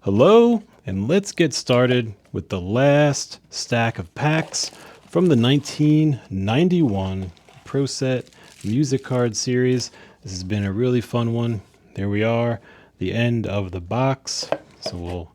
Hello, and let's get started with the last stack of packs from the 1991 Pro Set Music Card series. This has been a really fun one. There we are, the end of the box. So we'll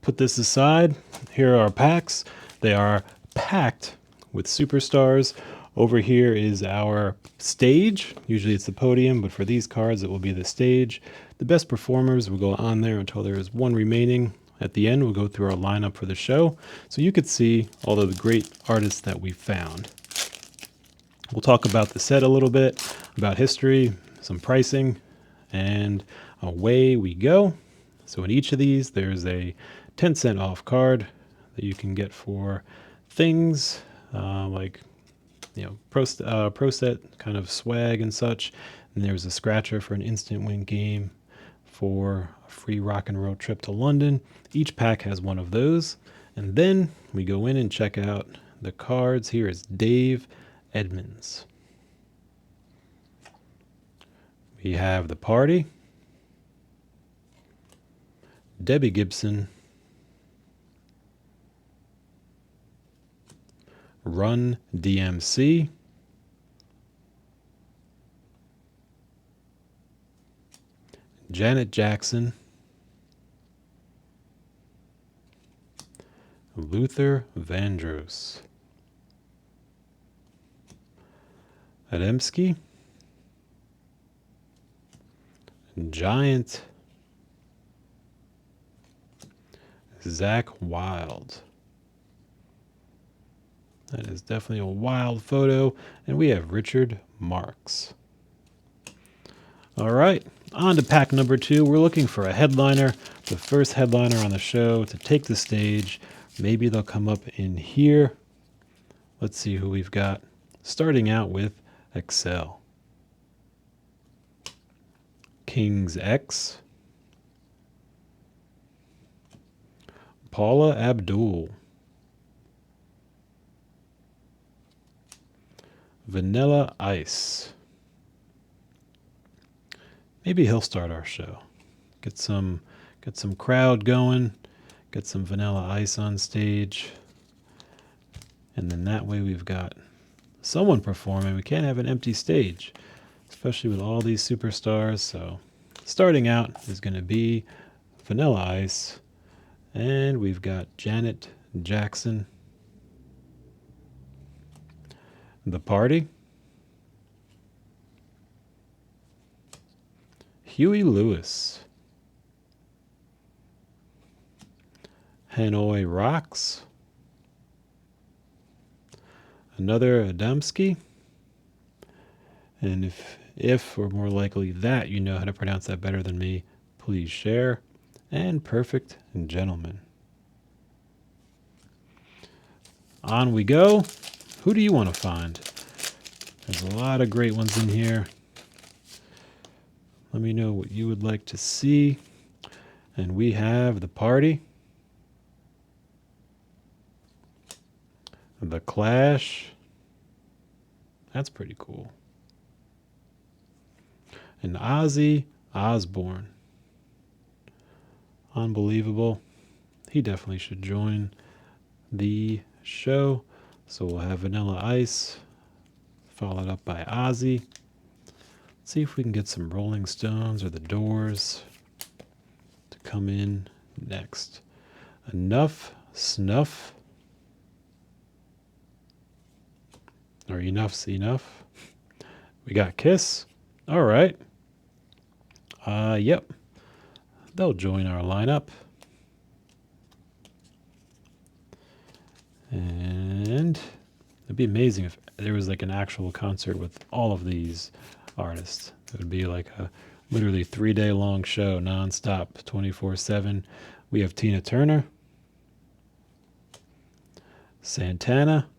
put this aside. Here are our packs. They are packed with superstars. Over here is our stage. Usually it's the podium, but for these cards it will be the stage. The best performers will go on there until there is one remaining. At the end, we'll go through our lineup for the show, so you could see all of the great artists that we found. We'll talk about the set a little bit, about history, some pricing, and away we go. So in each of these, there's a 10-cent off card that you can get for things like pro set kind of swag and such. And there's a scratcher for an instant win game for a free rock and roll trip to London. Each pack has one of those. And then we go in and check out the cards. Here is Dave Edmonds. We have The Party, Debbie Gibson, Run DMC, Janet Jackson, Luther Vandross, Adamski, Giant, Zach Wild. That is definitely a wild photo. And we have Richard Marx. All right, on to pack number 2. We're looking for a headliner, the first headliner on the show to take the stage. Maybe they'll come up in here. Let's see who we've got. Starting out with Excel. King's X. Paula Abdul. Vanilla Ice. Maybe he'll start our show. Get some crowd going. Get some Vanilla Ice on stage. And then that way we've got someone performing. We can't have an empty stage, especially with all these superstars. So starting out is going to be Vanilla Ice. And we've got Janet Jackson. The Party. Huey Lewis. Hanoi Rocks. Another Adamski. And if or more likely that you know how to pronounce that better than me, please share. And Perfect Gentleman. On we go. Who do you want to find? There's a lot of great ones in here. Let me know what you would like to see. And we have The Party, The Clash. That's pretty cool. And Ozzy Osbourne. Unbelievable. He definitely should join the show. So we'll have Vanilla Ice, followed up by Ozzy. Let's see if we can get some Rolling Stones or the Doors to come in next. Enough Snuff. Or Enough's Enough. We got Kiss. All right. Yep. They'll join our lineup. And it'd be amazing if there was like an actual concert with all of these artists. It would be like a literally 3-day long show, nonstop, 24/7. We have Tina Turner, Santana.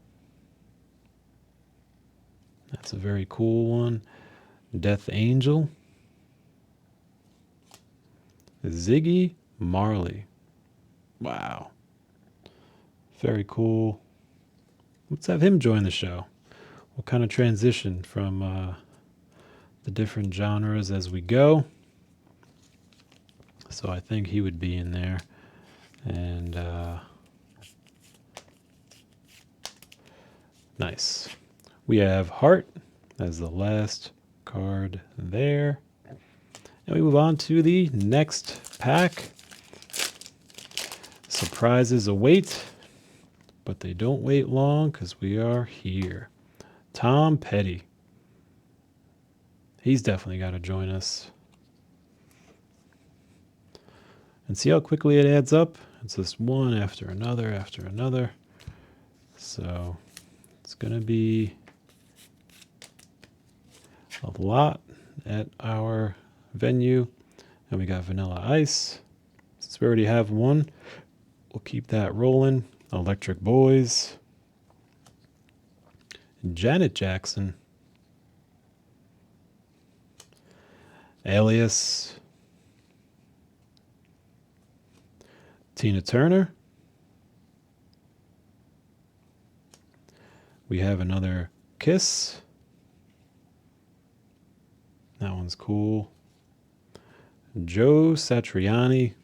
That's a very cool one. Death Angel. Ziggy Marley. Wow. Very cool. Let's have him join the show. We'll kind of transition from the different genres as we go. So I think he would be in there. And nice. We have Heart as the last card there. And we move on to the next pack. Surprises await, but they don't wait long because we are here. Tom Petty. He's definitely got to join us. And see how quickly it adds up? It's just one after another after another. So it's going to be a lot at our venue. And we got Vanilla Ice. Since we already have one, we'll keep that rolling. Electric Boys. Janet Jackson. Alias. Tina Turner. We have another Kiss. That one's cool. Joe Satriani.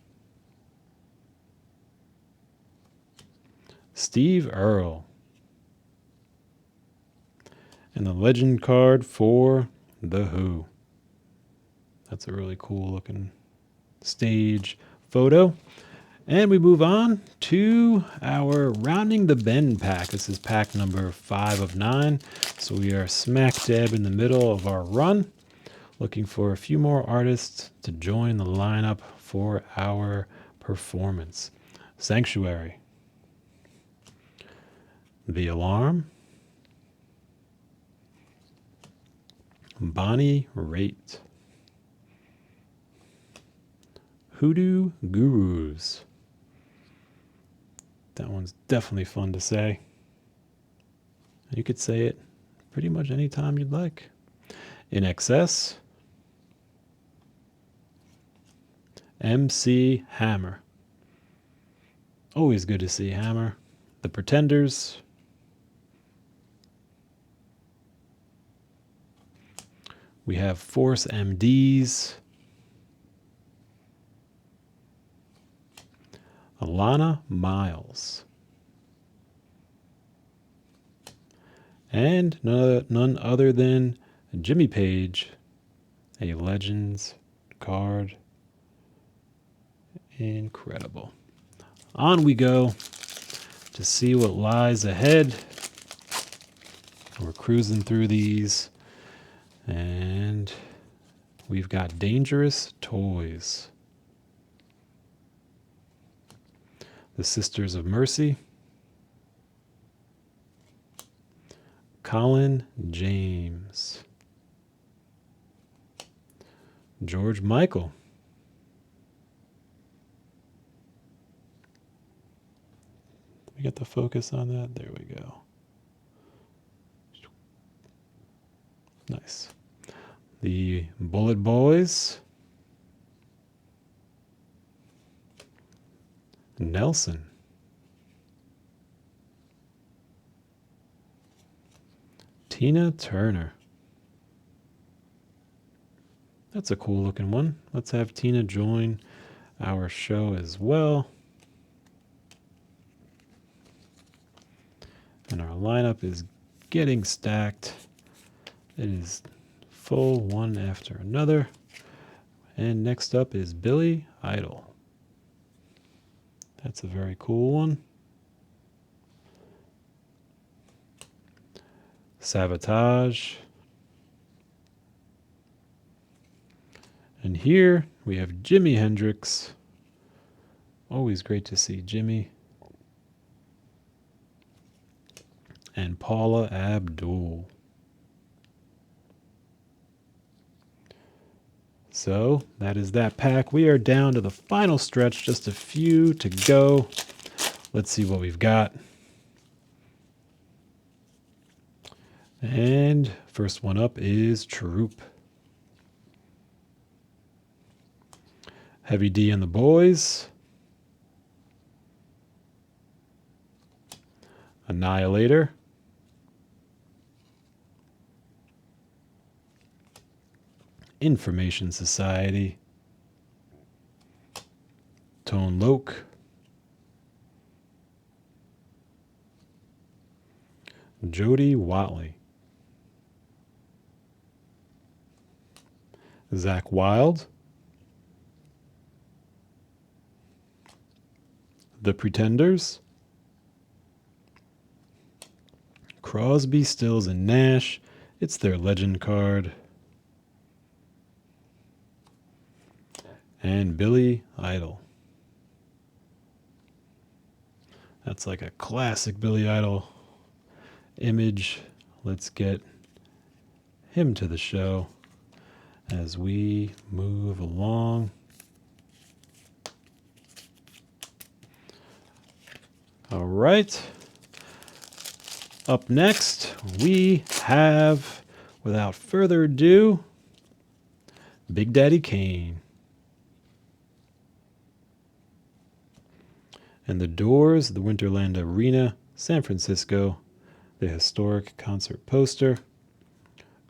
Steve Earle. And the legend card for The Who. That's a really cool looking stage photo. And we move on to our Rounding the Bend pack. This is pack number 5 of 9. So we are smack dab in the middle of our run, looking for a few more artists to join the lineup for our performance. Sanctuary. The Alarm. Bonnie Raitt. Hoodoo Gurus. That one's definitely fun to say. You could say it pretty much any time you'd like. In Excess. MC Hammer. Always good to see Hammer. The Pretenders. We have Force MDs. Alana Miles. And none other than Jimmy Page, a Legends card. Incredible. On we go to see what lies ahead. We're cruising through these, and we've got Dangerous Toys. The Sisters of Mercy. Colin James. George Michael. Did we get the focus on that? There we go. Nice. The Bullet Boys. Nelson. Tina Turner. That's a cool looking one. Let's have Tina join our show as well. And our lineup is getting stacked. It is full one after another. And next up is Billy Idol. That's a very cool one. Sabotage. And here we have Jimi Hendrix. Always great to see Jimmy. And Paula Abdul. So that is that pack. We are down to the final stretch, just a few to go. Let's see what we've got. And first one up is Troop. Heavy D and the Boys. Annihilator. Information Society. Tone Loc. Jody Watley. Zach Wilde. The Pretenders. Crosby, Stills, and Nash. It's their legend card. And Billy Idol. That's like a classic Billy Idol image. Let's get him to the show as we move along. All right. Up next, we have, without further ado, Big Daddy Kane. And the Doors, the Winterland Arena, San Francisco, the historic concert poster,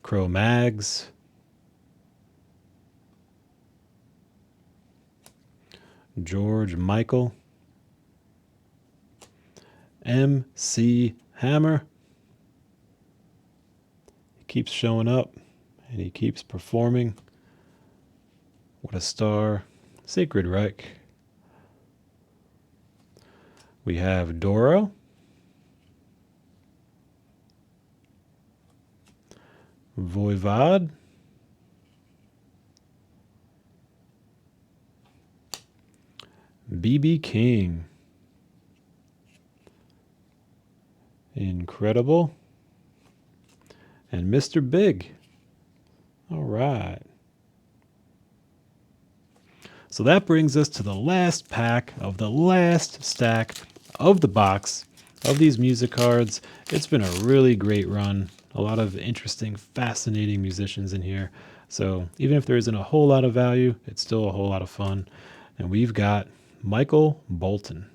Cro-Mags, George Michael, MC Hammer. He keeps showing up and he keeps performing. What a star. Sacred Reich. We have Doro, Voivod, BB King, Incredible, and Mr. Big. All right. So that brings us to the last pack of the last stack of the box of these music cards. It's been a really great run. A lot of interesting, fascinating musicians in here. So even if there isn't a whole lot of value, it's still a whole lot of fun. And we've got Michael Bolton.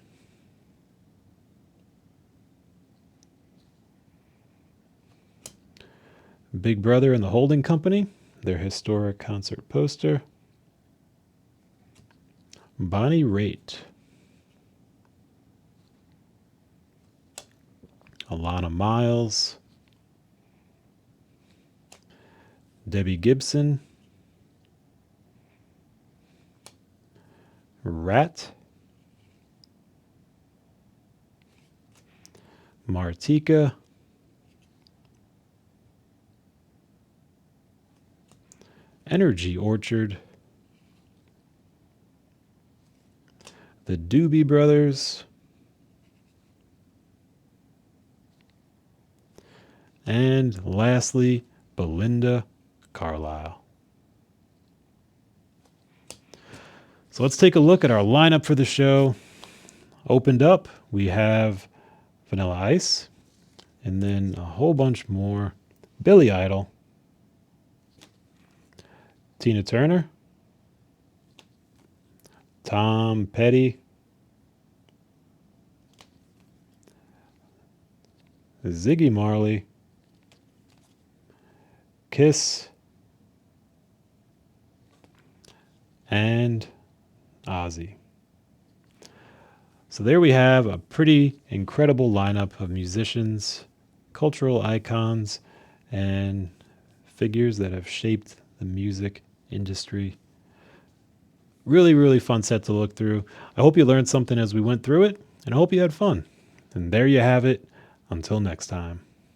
Big Brother and the Holding Company, their historic concert poster. Bonnie Raitt. Alana Miles. Debbie Gibson. Rat. Martika. Energy Orchard. The Doobie Brothers. And lastly, Belinda Carlisle. So let's take a look at our lineup for the show. Opened up, we have Vanilla Ice, and then a whole bunch more. Billy Idol, Tina Turner, Tom Petty, Ziggy Marley, Kiss, and Ozzy. So there we have a pretty incredible lineup of musicians, cultural icons, and figures that have shaped the music industry. Really, really fun set to look through. I hope you learned something as we went through it, and I hope you had fun. And there you have it. Until next time.